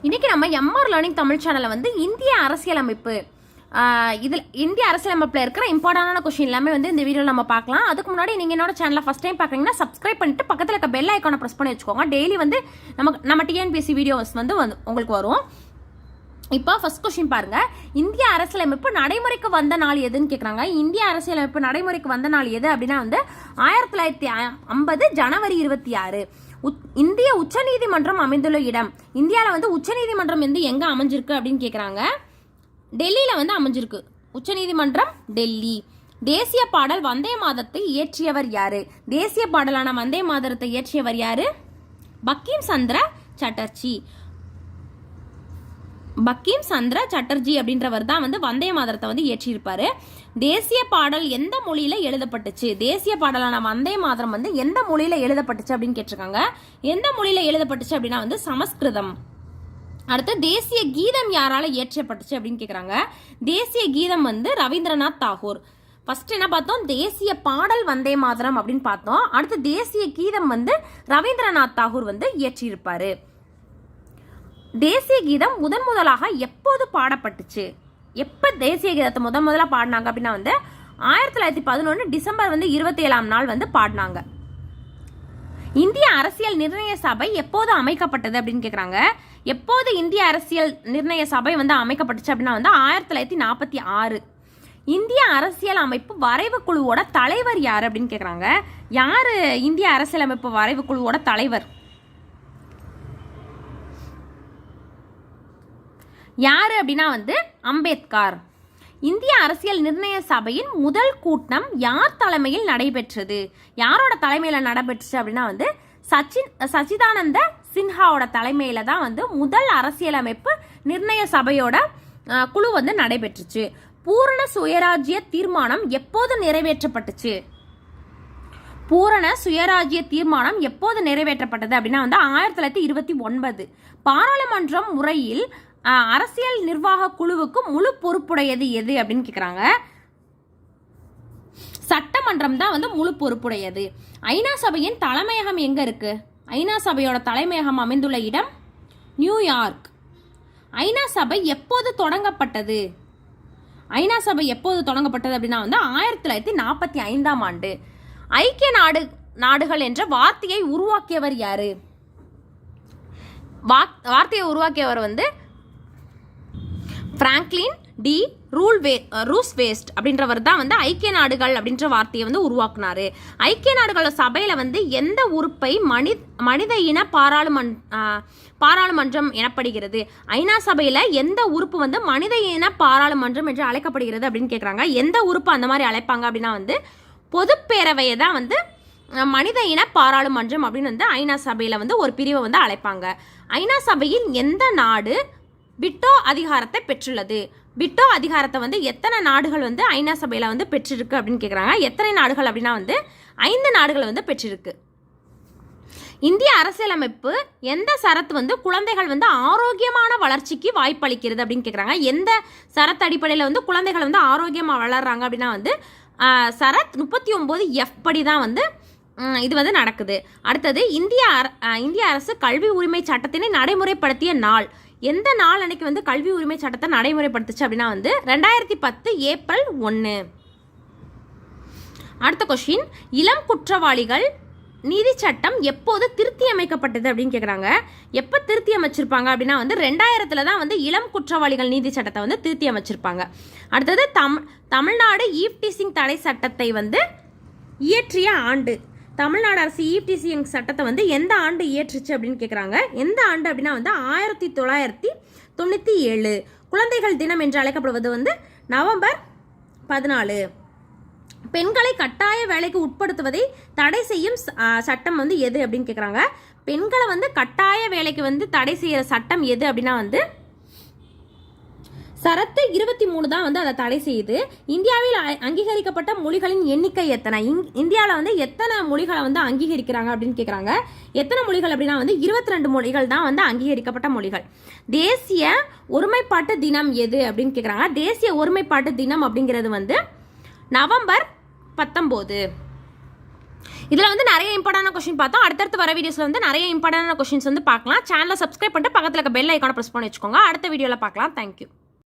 இன்றைக்கி நம்ம MR learning Tamil சேனலில் வந்து இந்திய அரசியலமைப்பு இதில் இந்திய அரசியலமைப்பில் இருக்கிற இம்பார்ட்டண்டான கொஸ்டின் எல்லாமே வந்து இந்த வீடியோவில் நம்ம பார்க்கலாம். அதுக்கு முன்னாடி நீங்கள் என்னோட சேனலை ஃபஸ்ட் டைம் பார்க்குறீங்கன்னா சப்ஸ்கிரைப் பண்ணிட்டு பக்கத்தில் இருக்க பெல் ஐக்கானை ப்ரெஸ் பண்ணி வச்சுக்கோங்க. டெய்லி வந்து நம்ம டிஎன்பிஎஸ்சி வீடியோஸ் வந்து உங்களுக்கு வரும். இப்போ ஃபர்ஸ்ட் கொஸ்டின் பாருங்க, இந்திய அரசியலமைப்பு நடைமுறைக்கு வந்த நாள் எதுன்னு கேட்குறாங்க. இந்திய அரசியலமைப்பு நடைமுறைக்கு வந்த நாள் எது அப்படின்னா வந்து 1950 ஜனவரி 26. இந்திய உச்சநீதிமன்றம் அமைந்துள்ள இடம், இந்தியாவில் வந்து உச்சநீதிமன்றம் வந்து எங்கே அமைஞ்சிருக்கு அப்படின்னு கேட்குறாங்க. டெல்லியில் வந்து அமைஞ்சிருக்கு உச்சநீதிமன்றம், டெல்லி. தேசிய பாடல் வந்தே மாதத்தை இயற்றியவர் யாரு? தேசிய பாடலான வந்தே மாதரத்தை இயற்றியவர் யாரு? பங்கிம் சந்திர சாட்டர்ஜி. பங்கிம் சந்திர சாட்டர்ஜி அப்படின்றவர் தான் வந்து வந்தே மாதரத்தை வந்து இயற்றியிருப்பாரு. தேசிய பாடல் எந்த மொழியில எழுதப்பட்டுச்சு? தேசிய பாடலான வந்தே மாதரம் வந்து எந்த மொழியில எழுதப்பட்டுச்சு அப்படின்னு கேட்டிருக்காங்க. எந்த மொழியில எழுதப்பட்டுச்சு அப்படின்னா வந்து சமஸ்கிருதம். அடுத்து தேசிய கீதம் யாரால இயற்றப்பட்டுச்சு அப்படின்னு கேட்குறாங்க. தேசிய கீதம் வந்து ரவீந்திரநாத் தாகூர். ஃபர்ஸ்ட் என்ன பார்த்தோம்? தேசிய பாடல் வந்தே மாதரம் அப்படின்னு பார்த்தோம். அடுத்து தேசிய கீதம் வந்து ரவீந்திரநாத் தாகூர் வந்து இயற்றியிருப்பாரு. தேசிய கீதம் முதலாக எப்போது பாடப்பட்டுச்சு? எப்போ தேசிய கீதத்தை முதலாக பாடினாங்க அப்படின்னா வந்து 1911 டிசம்பர் வந்து 27ஆம் நாள் வந்து பாடினாங்க. இந்திய அரசியல் நிர்ணய சபை எப்போது அமைக்கப்பட்டது அப்படின்னு கேட்குறாங்க. எப்போது இந்திய அரசியல் நிர்ணய சபை வந்து அமைக்கப்பட்டுச்சு அப்படின்னா வந்து 1946. இந்திய அரசியல் அமைப்பு வரைவு குழுவோட தலைவர் யார் அப்படின்னு கேட்குறாங்க. யாரு இந்திய அரசியலமைப்பு வரைவு குழுவோட தலைவர்? யாரு அப்படின்னா வந்து அம்பேத்கர். இந்திய அரசியல் நிர்ணய சபையின் முதல் கூட்டம் யார் தலைமையில் நடைபெற்றது? யாரோட தலைமையில் நடைபெற்றுச்சு அப்படின்னா வந்து சச்சிதானந்த சின்ஹாவோட தலைமையில தான் வந்து முதல் அரசியலமைப்பு நிர்ணய சபையோட குழு வந்து நடைபெற்றுச்சு. பூரண சுயராஜ்ய தீர்மானம் எப்போது நிறைவேற்றப்பட்டுச்சு? பூரண சுயராஜ்ய தீர்மானம் எப்போது நிறைவேற்றப்பட்டது அப்படின்னா வந்து 1929. பாராளுமன்றம் முறையில் அரசியல் நிர்வாக குழுவுக்கு முழு பொறுப்புடையது எது அப்படின்னு கேட்குறாங்க. சட்டமன்றம் தான் வந்து முழு பொறுப்புடையது. ஐநா சபையின் தலைமையகம் எங்க இருக்கு? ஐநா சபையோட தலைமையகம் அமைந்துள்ள இடம் நியூயார்க். ஐநா சபை எப்போது தொடங்கப்பட்டது? ஐநா சபை எப்போது தொடங்கப்பட்டது அப்படின்னா வந்து 1945ஆம் ஆண்டு. ஐக்கிய நாடுகள் என்ற வார்த்தையை உருவாக்கியவர் யாரு? வார்த்தையை உருவாக்கியவர் வந்து பிராங்க்லின் டி ரூஸ்வெல்ட் அப்படின்றவர் தான் வந்து ஐக்கிய நாடுகள் அப்படின்ற வார்த்தையை வந்து உருவாக்குனாரு. ஐக்கிய நாடுகள் சபையில வந்து எந்த உறுப்பை மனித இன பாராளுமன்றம் எனப்படுகிறது? ஐநா சபையில எந்த உறுப்பு வந்து மனித இன பாராளுமன்றம் என்று அழைக்கப்படுகிறது அப்படின்னு கேட்குறாங்க. எந்த உறுப்பு அந்த மாதிரி அழைப்பாங்க அப்படின்னா வந்து பொதுப்பேரவையை தான் வந்து மனித இன பாராளுமன்றம் அப்படின்னு வந்து ஐநா சபையில வந்து ஒரு பிரிவை வந்து அழைப்பாங்க. ஐநா சபையில் எந்த நாடு விட்டோ அதிகாரத்தை பெற்றுள்ளது? விட்டோ அதிகாரத்தை வந்து எத்தனை நாடுகள் வந்து ஐநா சபையில வந்து பெற்றிருக்கு அப்படின்னு கேட்குறாங்க. எத்தனை நாடுகள் அப்படின்னா வந்து 5 நாடுகள் வந்து பெற்றிருக்கு. இந்திய அரசியலமைப்பு எந்த சரத்து வந்து குழந்தைகள் வந்து ஆரோக்கியமான வளர்ச்சிக்கு வாய்ப்பளிக்கிறது அப்படின்னு கேட்குறாங்க. எந்த சரத்து அடிப்படையில் வந்து குழந்தைகள் வந்து ஆரோக்கியமாக வளர்றாங்க அப்படின்னா வந்து சரத் 39F படி தான் வந்து இது வந்து நடக்குது. அடுத்தது இந்திய அரசு கல்வி உரிமை சட்டத்தினை நடைமுறைப்படுத்திய நாள். எந்த நாள் அன்னைக்கு வந்து கல்வி உரிமை சட்டத்தை நடைமுறைப்படுத்துச்சு அப்படின்னா வந்து 2010 ஏப்ரல் 1. அடுத்த கொஸ்டின், இளம் குற்றவாளிகள் நீதி சட்டம் எப்போது திருத்தி அமைக்கப்பட்டது அப்படின்னு கேட்குறாங்க. எப்போ திருத்தி அமைச்சிருப்பாங்க அப்படின்னா வந்து 2000 தான் வந்து இளம் குற்றவாளிகள் நீதி சட்டத்தை வந்து திருத்தி அமைச்சிருப்பாங்க. அடுத்தது தமிழ்நாடு ஈவ் டீசிங் தடை சட்டத்தை வந்து இயற்றிய ஆண்டு. தமிழ்நாடு அரசு ஈவ் டீசிங் சட்டத்தை வந்து எந்த ஆண்டு இயற்றுச்சு அப்படின்னு கேட்குறாங்க. எந்த ஆண்டு அப்படின்னா வந்து 1997. குழந்தைகள் தினம் என்று அழைக்கப்படுவது வந்து நவம்பர் 14. பெண்களை கட்டாய வேலைக்கு உட்படுத்துவதை தடை செய்யும் சட்டம் வந்து எது அப்படின்னு கேட்குறாங்க. பெண்களை வந்து கட்டாய வேலைக்கு வந்து தடை செய்கிற சட்டம் எது அப்படின்னா வந்து சரத்து 23 தான் வந்து அதை தடை செய்யுது. இந்தியாவில் அங்கீகரிக்கப்பட்ட மொழிகளின் எண்ணிக்கை எத்தனை? இந்தியாவில் வந்து எத்தனை மொழிகளை வந்து அங்கீகரிக்கிறாங்க அப்படின்னு கேட்குறாங்க. எத்தனை மொழிகள் அப்படின்னா வந்து 22 மொழிகள் தான் வந்து அங்கீகரிக்கப்பட்ட மொழிகள். தேசிய ஒருமைப்பாட்டு தினம் எது அப்படின்னு கேட்குறாங்க. தேசிய ஒருமைப்பாட்டு தினம் அப்படிங்கிறது வந்து நவம்பர் 19. இதில் வந்து நிறைய இம்பார்ட்டன்டான கொஸ்டின் பார்த்தோம். அடுத்தடுத்து வர வீடியோஸில் வந்து நிறைய இம்பார்ட்டன்டான கொஸ்டின்ஸ் வந்து பார்க்கலாம். சேனலை சப்ஸ்கிரைப் பண்ணிட்டு பக்கத்தில் இருக்க பெல் ஐக்கானை ப்ரெஸ் பண்ணி வச்சுக்கோங்க. அடுத்த வீடியோவில் பார்க்கலாம். தேங்க்யூ.